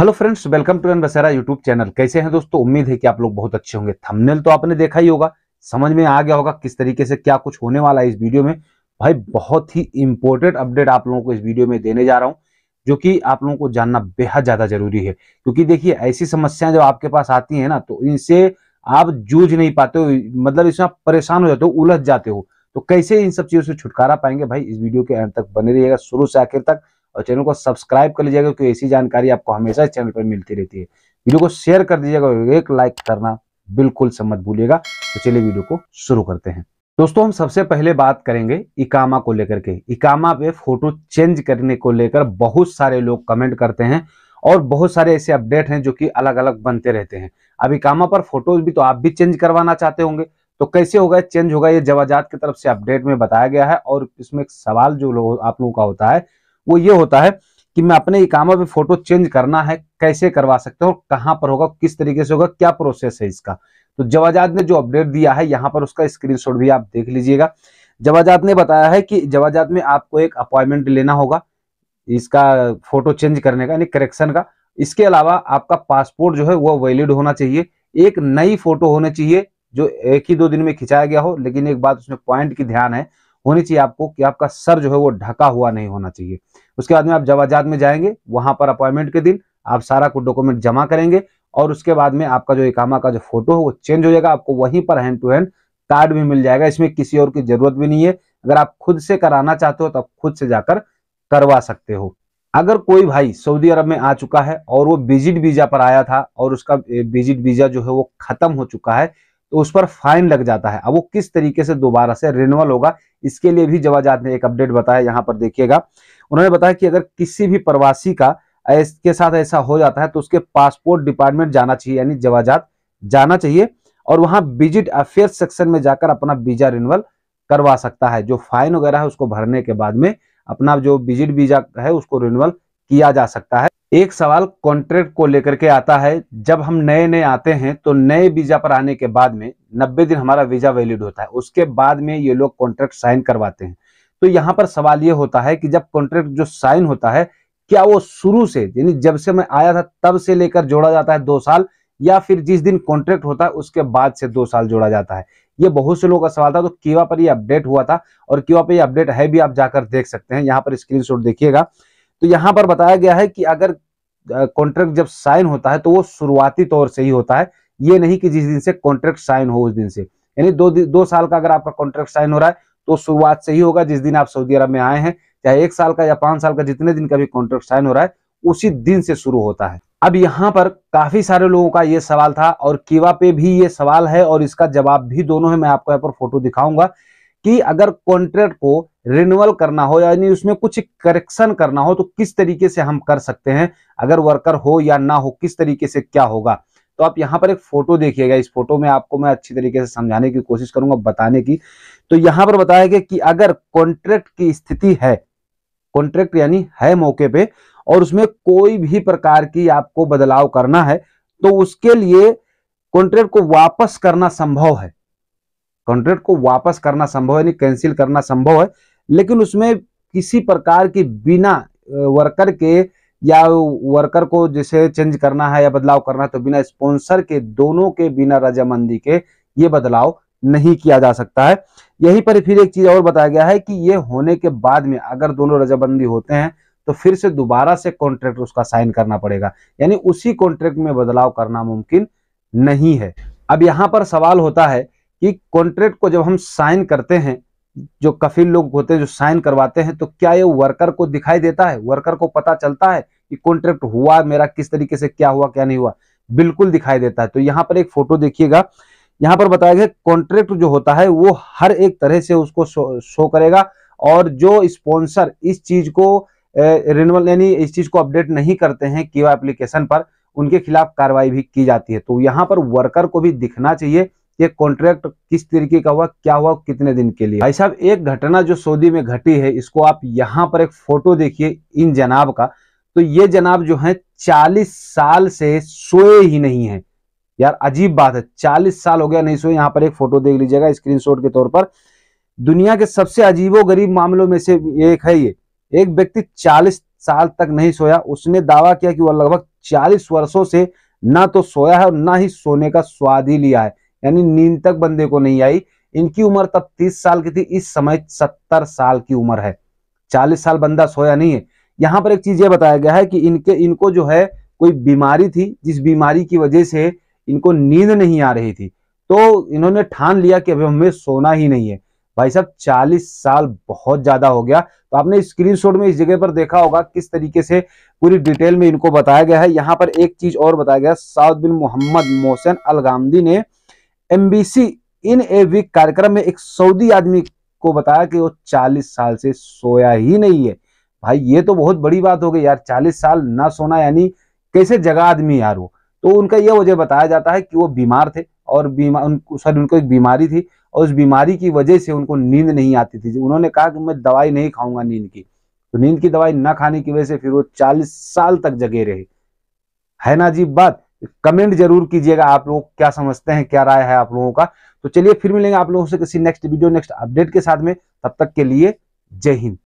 Hello friends, welcome to एन बसेरा YouTube channel. कैसे हैं दोस्तों? उम्मीद है कि आप लोग बहुत अच्छे होंगे। थंबनेल तो आपने देखा ही होगा, समझ में आ गया होगा किस तरीके से क्या कुछ होने वाला है इस वीडियो में। भाई बहुत ही इंपॉर्टेंट अपडेट आप लोगों को इस वीडियो में देने जा रहा हूं, जो कि आप लोगों को जानना बेहद ज्यादा जरूरी है। क्योंकि देखिए, ऐसी समस्याएं जब आपके पास आती है ना, तो इनसे आप जूझ नहीं पाते हो, मतलब इसमें आप परेशान हो जाते हो, उलझ जाते हो। तो कैसे इन सब चीजों से छुटकारा पाएंगे? भाई इस वीडियो के अंत तक बने रहिएगा, शुरू से आखिर तक, और चैनल को सब्सक्राइब कर लीजिएगा क्योंकि ऐसी जानकारी आपको हमेशा इस चैनल पर मिलती रहती है। वीडियो को शेयर कर दीजिएगा, एक लाइक करना बिल्कुल से मत भूलिएगा। तो चलिए वीडियो को शुरू करते हैं। दोस्तों, हम सबसे पहले बात करेंगे इकामा को लेकर के। इकामा पे फोटो चेंज करने को लेकर बहुत सारे लोग कमेंट करते हैं और बहुत सारे ऐसे अपडेट हैं जो कि अलग अलग बनते रहते हैं। अब इकामा पर फोटोज भी तो आप भी चेंज करवाना चाहते होंगे, तो कैसे होगा चेंज? होगा ये जवाजात की तरफ से अपडेट में बताया गया है। और इसमें एक सवाल जो आप लोगों का होता है वो ये होता है कि मैं अपने इकामा पे फोटो चेंज करना है, कैसे करवा सकते हो, कहां पर होगा, किस तरीके से होगा, क्या प्रोसेस है इसका। तो जवाजात ने जो अपडेट दिया है यहाँ पर उसका स्क्रीनशॉट भी आप देख लीजिएगा। जवाजात ने बताया है कि जवाजात में आपको एक अपॉइंटमेंट लेना होगा इसका फोटो चेंज करने का, यानी करेक्शन का। इसके अलावा आपका पासपोर्ट जो है वो वैलिड होना चाहिए। एक नई फोटो होनी चाहिए जो एक ही दो दिन में खिंचाया गया हो, लेकिन एक बात उसमें पॉइंट की ध्यान है होनी चाहिए आपको कि आपका सर जो है वो ढका हुआ नहीं होना चाहिए। उसके बाद में आप जवाजात में जाएंगे, वहां पर अपॉइंटमेंट के दिन आप सारा कुछ डॉक्यूमेंट जमा करेंगे और उसके बाद में आपका जो इकामा का जो फोटो है वो चेंज हो जाएगा। आपको वहीं पर हैंड टू हैंड कार्ड भी मिल जाएगा। इसमें किसी और की जरूरत भी नहीं है। अगर आप खुद से कराना चाहते हो तो आप खुद से जाकर करवा सकते हो। अगर कोई भाई सऊदी अरब में आ चुका है और वो विजिट वीजा पर आया था और उसका विजिट वीजा जो है वो खत्म हो चुका है, तो उस पर फाइन लग जाता है। अब वो किस तरीके से दोबारा से रिन्यूअल होगा, इसके लिए भी जवाजात ने एक अपडेट बताया। यहाँ पर देखिएगा, उन्होंने बताया कि अगर किसी भी प्रवासी का के साथ ऐसा हो जाता है तो उसके पासपोर्ट डिपार्टमेंट जाना चाहिए, यानी जवाजात जाना चाहिए, और वहां विजिट अफेयर्स सेक्शन में जाकर अपना वीजा रिन्यूअल करवा सकता है। जो फाइन वगैरह है उसको भरने के बाद में अपना जो विजिट वीजा है उसको रिन्यूअल किया जा सकता है। एक सवाल कॉन्ट्रैक्ट को लेकर के आता है। जब हम नए नए आते हैं तो नए वीजा पर आने के बाद में 90 दिन हमारा वीजा वैलिड होता है, उसके बाद में ये लोग कॉन्ट्रैक्ट साइन करवाते हैं। तो यहाँ पर सवाल ये होता है कि जब कॉन्ट्रैक्ट जो साइन होता है, क्या वो शुरू से, यानी जब से मैं आया था तब से लेकर जोड़ा जाता है 2 साल, या फिर जिस दिन कॉन्ट्रैक्ट होता है उसके बाद से 2 साल जोड़ा जाता है? ये बहुत से लोगों का सवाल था। तो कीवा पर ये अपडेट हुआ था और कीवा पे ये अपडेट है भी, आप जाकर देख सकते हैं। यहाँ पर स्क्रीनशॉट देखिएगा, तो यहाँ पर बताया गया है कि अगर कॉन्ट्रैक्ट जब साइन होता है तो वो शुरुआती तौर से ही होता है, ये नहीं कि जिस दिन से कॉन्ट्रैक्ट साइन हो उस दिन से। यानी 2 साल का अगर आपका कॉन्ट्रैक्ट साइन हो रहा है तो शुरुआत से ही होगा जिस दिन आप सऊदी अरब में आए हैं, चाहे 1 साल का या 5 साल का, जितने दिन का भी कॉन्ट्रैक्ट साइन हो रहा है उसी दिन से शुरू होता है। अब यहाँ पर काफी सारे लोगों का ये सवाल था और कीवा पे भी ये सवाल है और इसका जवाब भी दोनों है। मैं आपको यहाँ पर फोटो दिखाऊंगा कि अगर कॉन्ट्रैक्ट को रिन्यूअल करना हो, यानी उसमें कुछ करेक्शन करना हो, तो किस तरीके से हम कर सकते हैं। अगर वर्कर हो या ना हो, किस तरीके से क्या होगा। तो आप यहाँ पर एक फोटो देखिएगा। इस फोटो में आपको मैं अच्छी तरीके से समझाने की कोशिश करूंगा, बताने की। तो यहाँ पर बताया गया कि अगर कॉन्ट्रैक्ट की स्थिति है, कॉन्ट्रैक्ट यानी है मौके पे, और उसमें कोई भी प्रकार की आपको बदलाव करना है, तो उसके लिए कॉन्ट्रैक्ट को वापस करना संभव है। कॉन्ट्रैक्ट को वापस करना संभव है, यानी कैंसिल करना संभव है, लेकिन उसमें किसी प्रकार की बिना वर्कर के, या वर्कर को जैसे चेंज करना है या बदलाव करना है तो बिना स्पॉन्सर के, दोनों के बिना रजामंदी के ये बदलाव नहीं किया जा सकता है। यहीं पर फिर एक चीज और बताया गया है कि ये होने के बाद में अगर दोनों रजामंदी होते हैं तो फिर से दोबारा से कॉन्ट्रैक्ट उसका साइन करना पड़ेगा, यानी उसी कॉन्ट्रैक्ट में बदलाव करना मुमकिन नहीं है। अब यहां पर सवाल होता है कि कॉन्ट्रैक्ट को जब हम साइन करते हैं, जो कफील लोग होते हैं जो साइन करवाते हैं, तो क्या ये वर्कर को दिखाई देता है, वर्कर को पता चलता है कि कॉन्ट्रैक्ट हुआ मेरा, किस तरीके से क्या हुआ क्या नहीं हुआ? बिल्कुल दिखाई देता है। तो यहाँ पर एक फोटो देखिएगा, यहाँ पर बताया गया कॉन्ट्रैक्ट जो होता है वो हर एक तरह से उसको शो करेगा, और जो स्पॉन्सर इस चीज को रिन्यूअल यानी इस चीज को अपडेट नहीं करते हैं कीवा एप्लीकेशन पर, उनके खिलाफ कार्रवाई भी की जाती है। तो यहाँ पर वर्कर को भी दिखना चाहिए कि कॉन्ट्रैक्ट किस तरीके का हुआ, क्या हुआ, कितने दिन के लिए। भाई साहब, एक घटना जो सऊदी में घटी है, इसको आप यहाँ पर एक फोटो देखिए इन जनाब का। तो ये जनाब जो है 40 साल से सोए ही नहीं है। यार अजीब बात है, 40 साल हो गया नहीं सोए। यहाँ पर एक फोटो देख लीजिएगा स्क्रीनशॉट के तौर पर। दुनिया के सबसे अजीबो गरीब मामलों में से एक है ये। एक व्यक्ति 40 साल तक नहीं सोया। उसने दावा किया कि वह लगभग 40 वर्षों से ना तो सोया है और ना ही सोने का स्वाद ही लिया है, यानी नींद तक बंदे को नहीं आई। इनकी उम्र तब 30 साल की थी, इस समय 70 साल की उम्र है। 40 साल बंदा सोया नहीं है। यहाँ पर एक चीज ये बताया गया है कि इनको जो है कोई बीमारी थी, जिस बीमारी की वजह से इनको नींद नहीं आ रही थी, तो इन्होंने ठान लिया कि अभी हमें सोना ही नहीं है। भाई साहब 40 साल बहुत ज्यादा हो गया। तो आपने स्क्रीनशॉट में इस जगह पर देखा होगा किस तरीके से पूरी डिटेल में इनको बताया गया है। यहाँ पर एक चीज और बताया गया, साउद बिन मोहम्मद मोहसिन अल गामदी ने एमबीसी इन ए वीक कार्यक्रम में एक सऊदी आदमी को बताया कि वो 40 साल से सोया ही नहीं है। भाई ये तो बहुत बड़ी बात हो गई यार, 40 साल ना सोना, यानी कैसे जगा आदमी यार वो। तो उनका यह वजह बताया जाता है कि वो बीमार थे और उनको एक बीमारी थी और उस बीमारी की वजह से उनको नींद नहीं आती थी। उन्होंने कहा कि मैं दवाई नहीं खाऊंगा नींद की, तो नींद की दवाई ना खाने की वजह से फिर वो 40 साल तक जगे रहे। है ना अजीब बात। कमेंट जरूर कीजिएगा आप लोग क्या समझते हैं, क्या राय है आप लोगों का। तो चलिए फिर मिलेंगे आप लोगों से किसी नेक्स्ट वीडियो नेक्स्ट अपडेट के साथ में, तब तक के लिए जय हिंद।